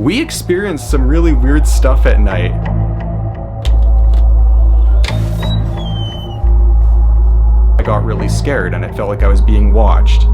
We experienced some really weird stuff at night. I got really scared and it felt like I was being watched.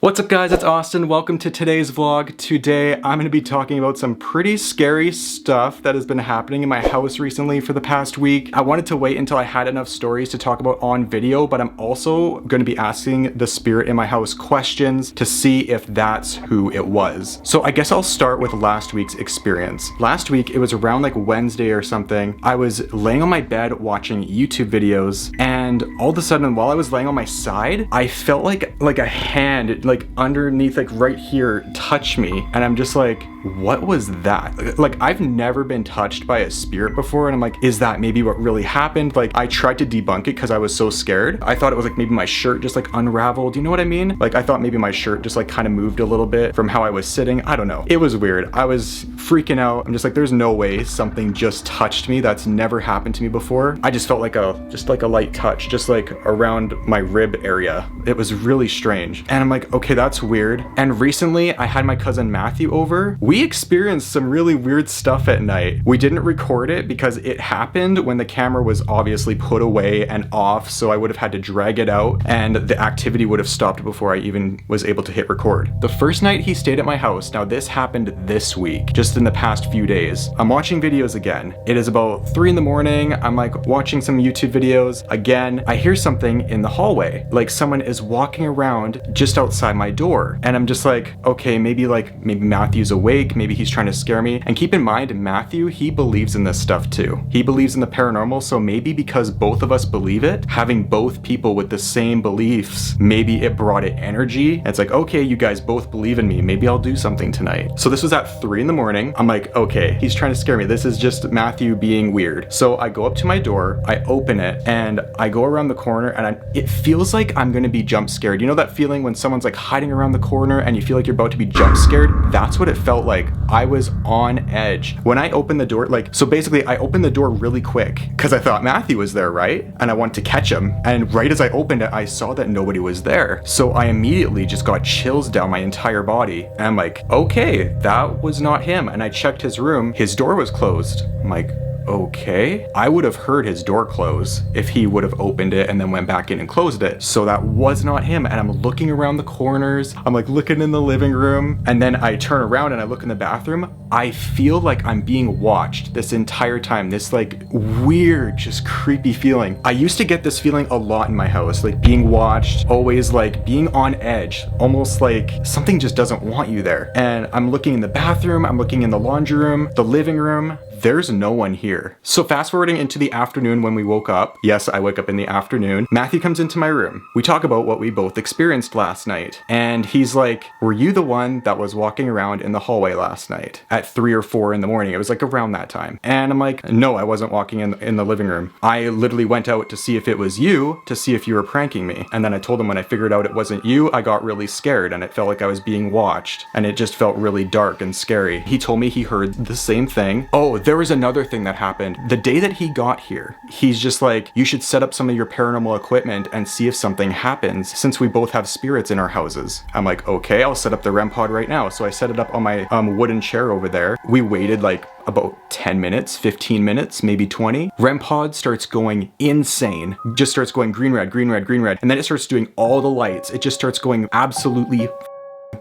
What's up guys, it's Austin. Welcome to today's vlog. Today I'm going to be talking about some pretty scary stuff that has been happening in my house recently for the past week. I wanted to wait until I had enough stories to talk about on video, but I'm also going to be asking the spirit in my house questions to see if that's who it was. So I guess I'll start with last week's experience. Last week, it was around like Wednesday or something. I was laying on my bed watching YouTube videos, and all of a sudden while I was laying on my side, I felt like a hand like underneath, like right here, touch me, and I'm just like, what was that? Like, I've never been touched by a spirit before, and I'm like, is that maybe what really happened? Like, I tried to debunk it because I was so scared. I thought it was like maybe my shirt just like unraveled, you know what I mean? Like, I thought maybe my shirt just like kind of moved a little bit from how I was sitting. I don't know. It was weird. I was freaking out. I'm just like, there's no way something just touched me. That's never happened to me before. I just felt like just like a light touch, just like around my rib area. It was really strange. And I'm like, okay, that's weird. And recently I had my cousin Matthew over. We experienced some really weird stuff at night. We didn't record it because it happened when the camera was obviously put away and off, so I would have had to drag it out and the activity would have stopped before I even was able to hit record. The first night he stayed at my house, now this happened this week, just in the past few days. I'm watching videos again. It is about 3 in the morning. I'm like watching some YouTube videos. Again, I hear something in the hallway. Like someone is walking around just outside my door. And I'm just like, okay, maybe Matthew's awake. Maybe he's trying to scare me. And keep in mind, Matthew, he believes in this stuff too. He believes in the paranormal. So maybe because both of us believe it, having both people with the same beliefs, maybe it brought it energy. And it's like, okay, you guys both believe in me. Maybe I'll do something tonight. So this was at 3 in the morning. I'm like, okay, he's trying to scare me. This is just Matthew being weird. So I go up to my door, I open it, and I go around the corner, and it feels like I'm gonna be jump scared. You know that feeling when someone's like hiding around the corner and you feel like you're about to be jump scared? That's what it felt like. I was on edge. When I opened the door, so basically I opened the door really quick because I thought Matthew was there, right? And I wanted to catch him. And right as I opened it, I saw that nobody was there. So I immediately just got chills down my entire body. And I'm like, okay, that was not him. And I checked his room. His door was closed. I'm like, okay. I would have heard his door close if he would have opened it and then went back in and closed it. So that was not him. And I'm looking around the corners. I'm like looking in the living room. And then I turn around and I look in the bathroom. I feel like I'm being watched this entire time. This like weird, just creepy feeling. I used to get this feeling a lot in my house, like being watched, always like being on edge, almost like something just doesn't want you there. And I'm looking in the bathroom, I'm looking in the laundry room, the living room. There's no one here. So fast forwarding into the afternoon when we woke up, yes, I wake up in the afternoon, Matthew comes into my room. We talk about what we both experienced last night. And he's like, were you the one that was walking around in the hallway last night at 3 or 4 in the morning? It was like around that time. And I'm like, no, I wasn't walking in the living room. I literally went out to see if it was you, to see if you were pranking me. And then I told him when I figured out it wasn't you, I got really scared and it felt like I was being watched. And it just felt really dark and scary. He told me he heard the same thing. Oh, there was another thing that happened. The day that he got here, he's just like, you should set up some of your paranormal equipment and see if something happens since we both have spirits in our houses. I'm like, okay, I'll set up the REM pod right now. So I set it up on my wooden chair over there. We waited like about 10 minutes, 15 minutes, maybe 20. REM pod starts going insane. Just starts going green, red, green, red, green, red. And then it starts doing all the lights. It just starts going absolutely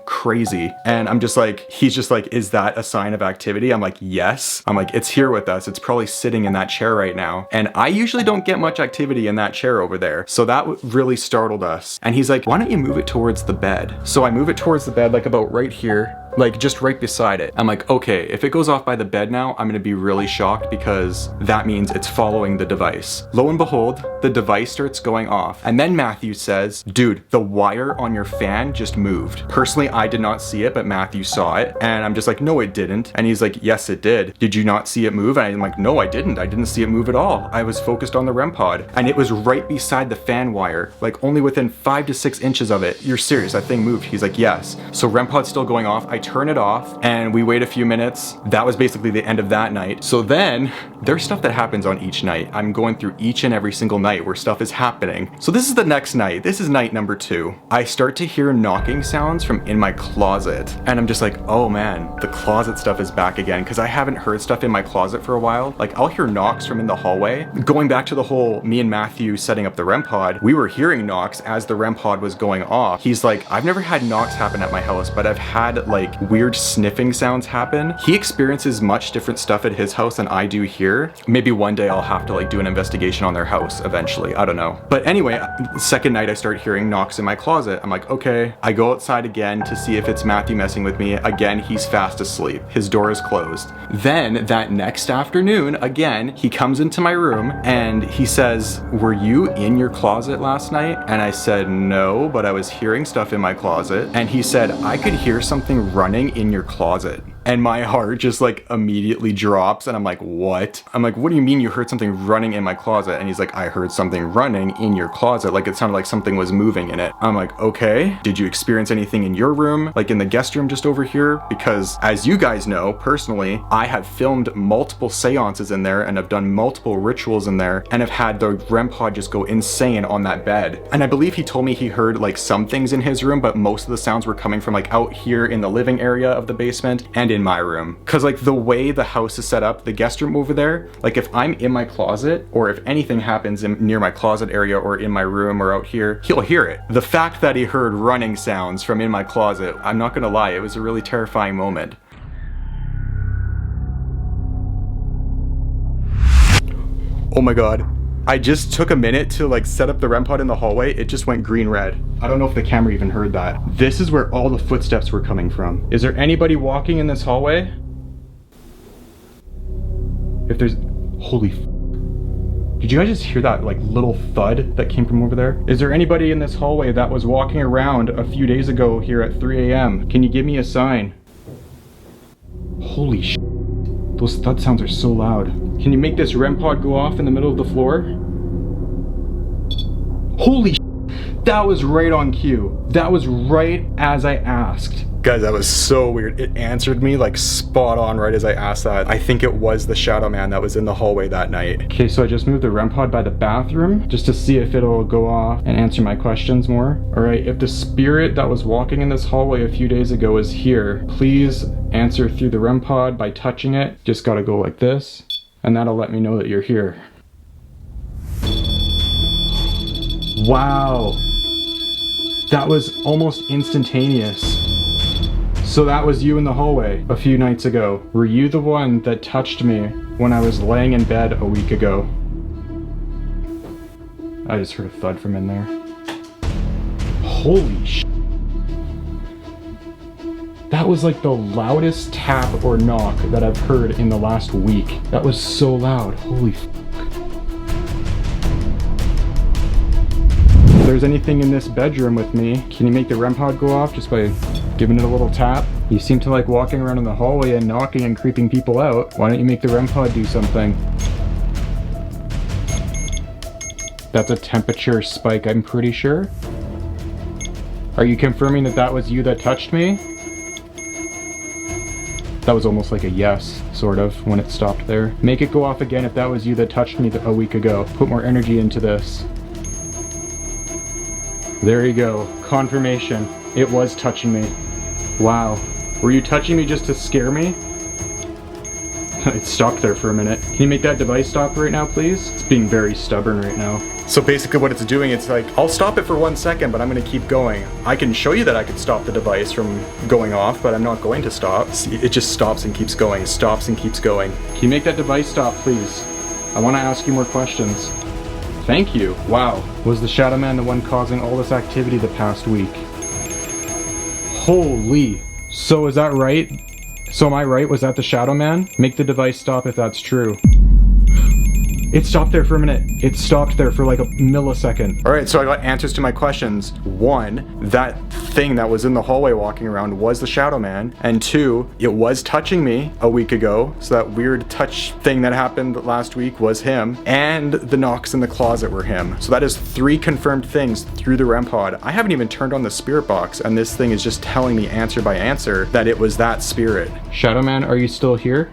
crazy. And I'm just like, he's just like, is that a sign of activity? I'm like, yes. I'm like, it's here with us. It's probably sitting in that chair right now. And I usually don't get much activity in that chair over there. So that really startled us. And he's like, why don't you move it towards the bed? So I move it towards the bed, like about right here. like just right beside it. I'm like, okay, if it goes off by the bed now, I'm gonna be really shocked because that means it's following the device. Lo and behold, the device starts going off. And then Matthew says, dude, the wire on your fan just moved. Personally, I did not see it, but Matthew saw it. And I'm just like, no, it didn't. And he's like, yes, it did. Did you not see it move? And I'm like, no, I didn't. I didn't see it move at all. I was focused on the REM pod. And it was right beside the fan wire, like only within 5 to 6 inches of it. You're serious, that thing moved? He's like, yes. So REM pod's still going off. I turn it off and we wait a few minutes. That was basically the end of that night. So then there's stuff that happens on each night. I'm going through each and every single night where stuff is happening. So this is the next night. This is night number 2. I start to hear knocking sounds from in my closet. And I'm just like, oh man, the closet stuff is back again, because I haven't heard stuff in my closet for a while. Like, I'll hear knocks from in the hallway. Going back to the whole me and Matthew setting up the REM pod, we were hearing knocks as the REM pod was going off. He's like, I've never had knocks happen at my house, but I've had like weird sniffing sounds happen. He experiences much different stuff at his house than I do here. Maybe one day I'll have to like do an investigation on their house eventually. I don't know. But anyway, second night I start hearing knocks in my closet. I'm like, okay. I go outside again to see if it's Matthew messing with me. Again, he's fast asleep. His door is closed. Then that next afternoon, again, he comes into my room and he says, were you in your closet last night? And I said, no, but I was hearing stuff in my closet. And he said, I could hear something running in your closet. And my heart just like immediately drops and I'm like, what? I'm like, what do you mean you heard something running in my closet? And he's like, I heard something running in your closet. Like, it sounded like something was moving in it. I'm like, okay. Did you experience anything in your room? Like in the guest room just over here? Because as you guys know, personally, I have filmed multiple seances in there and have done multiple rituals in there and have had the REM pod just go insane on that bed. And I believe he told me he heard like some things in his room, but most of the sounds were coming from like out here in the living area of the basement and in my room. Cause like the way the house is set up, the guest room over there, like if I'm in my closet or if anything happens near my closet area or in my room or out here, he'll hear it. The fact that he heard running sounds from in my closet, I'm not gonna lie, it was a really terrifying moment. Oh my God. I just took a minute to like set up the REM pod in the hallway. It just went green red. I don't know if the camera even heard that. This is where all the footsteps were coming from. Is there anybody walking in this hallway? If there's, holy did you guys just hear that like little thud that came from over there? Is there anybody in this hallway that was walking around a few days ago here at 3 a.m.? Can you give me a sign? Holy sh**. Those thud sounds are so loud. Can you make this REM pod go off in the middle of the floor? Holy sh**. That was right on cue. That was right as I asked. Guys, that was so weird. It answered me like spot on right as I asked that. I think it was the shadow man that was in the hallway that night. Okay, so I just moved the REM pod by the bathroom just to see if it'll go off and answer my questions more. All right, if the spirit that was walking in this hallway a few days ago is here, please answer through the REM pod by touching it. Just gotta go like this, and that'll let me know that you're here. Wow. That was almost instantaneous. So that was you in the hallway a few nights ago. Were you the one that touched me when I was laying in bed a week ago? I just heard a thud from in there. Holy sh**. That was like the loudest tap or knock that I've heard in the last week. That was so loud. Holy f***. If there's anything in this bedroom with me, can you make the REM pod go off just by giving it a little tap? You seem to like walking around in the hallway and knocking and creeping people out. Why don't you make the REM pod do something? That's a temperature spike, I'm pretty sure. Are you confirming that that was you that touched me? That was almost like a yes, sort of, when it stopped there. Make it go off again if that was you that touched me a week ago. Put more energy into this. There you go, confirmation. It was touching me. Wow. Were you touching me just to scare me? It stopped there for a minute. Can you make that device stop right now, please? It's being very stubborn right now. So basically what it's doing, it's like, I'll stop it for 1 second, but I'm gonna keep going. I can show you that I could stop the device from going off, but I'm not going to stop. See, it just stops and keeps going, stops and keeps going. Can you make that device stop, please? I wanna ask you more questions. Thank you. Wow. Was the Shadow Man the one causing all this activity the past week? Holy. So is that right? So am I right? Was that the Shadow Man? Make the device stop if that's true. It stopped there for a minute. It stopped there for like a millisecond. All right, so I got answers to my questions. One, that thing that was in the hallway walking around was the Shadow Man. And two, it was touching me a week ago. So that weird touch thing that happened last week was him. And the knocks in the closet were him. So that is 3 confirmed things through the REM pod. I haven't even turned on the spirit box, and this thing is just telling me answer by answer that it was that spirit. Shadow Man, are you still here?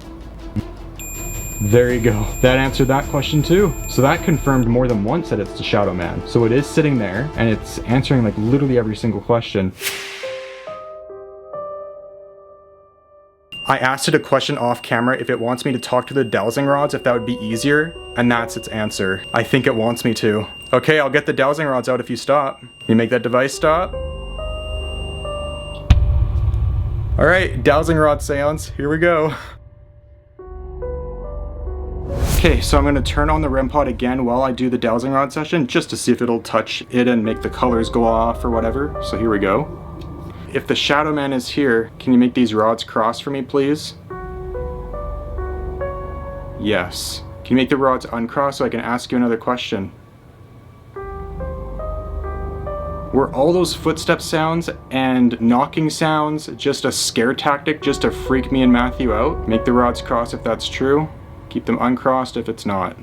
There you go. That answered that question too. So that confirmed more than once that it's the Shadow Man. So it is sitting there and it's answering like literally every single question. I asked it a question off camera if it wants me to talk to the dowsing rods, if that would be easier, and that's its answer. I think it wants me to. Okay, I'll get the dowsing rods out if you stop. Can you make that device stop? All right, dowsing rod seance, here we go. Okay, so I'm gonna turn on the REM pod again while I do the dowsing rod session, just to see if it'll touch it and make the colors go off or whatever. So here we go. If the Shadow Man is here, can you make these rods cross for me, please? Yes. Can you make the rods uncross so I can ask you another question? Were all those footstep sounds and knocking sounds just a scare tactic just to freak me and Matthew out? Make the rods cross if that's true. Keep them uncrossed if it's not.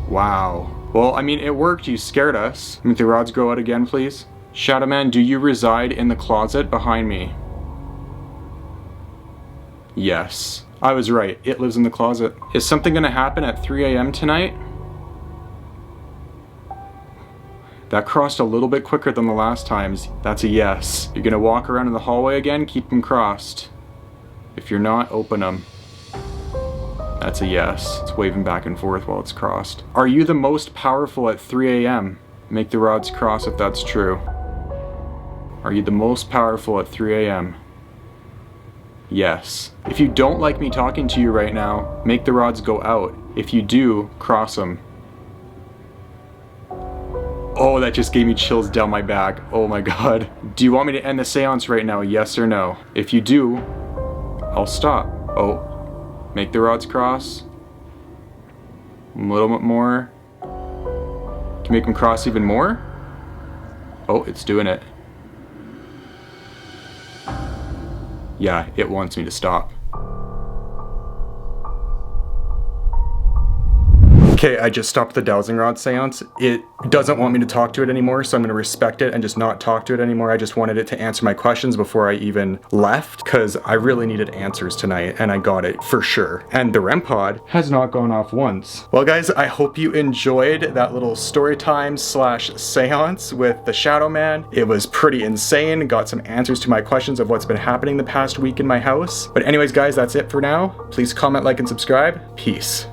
Wow. Well, I mean, it worked. You scared us. Make the rods go out again, please. Shadow Man, do you reside in the closet behind me? Yes. I was right. It lives in the closet. Is something gonna happen at 3 a.m. tonight? That crossed a little bit quicker than the last times. That's a yes. You're gonna walk around in the hallway again? Keep them crossed. If you're not, open them. That's a yes. It's waving back and forth while it's crossed. Are you the most powerful at 3 a.m.? Make the rods cross if that's true. Are you the most powerful at 3 a.m.? Yes. If you don't like me talking to you right now, make the rods go out. If you do, cross them. Oh, that just gave me chills down my back. Oh my god. Do you want me to end the seance right now, yes or no? If you do, I'll stop. Oh, make the rods cross. A little bit more. Can you make them cross even more? Oh, it's doing it. Yeah, it wants me to stop. Okay, I just stopped the dowsing rod seance. It doesn't want me to talk to it anymore, so I'm gonna respect it and just not talk to it anymore. I just wanted it to answer my questions before I even left, because I really needed answers tonight, and I got it for sure. And the REM pod has not gone off once. Well guys, I hope you enjoyed that little story time / seance with the Shadow Man. It was pretty insane, got some answers to my questions of what's been happening the past week in my house. But anyways guys, that's it for now. Please comment, like, and subscribe. Peace.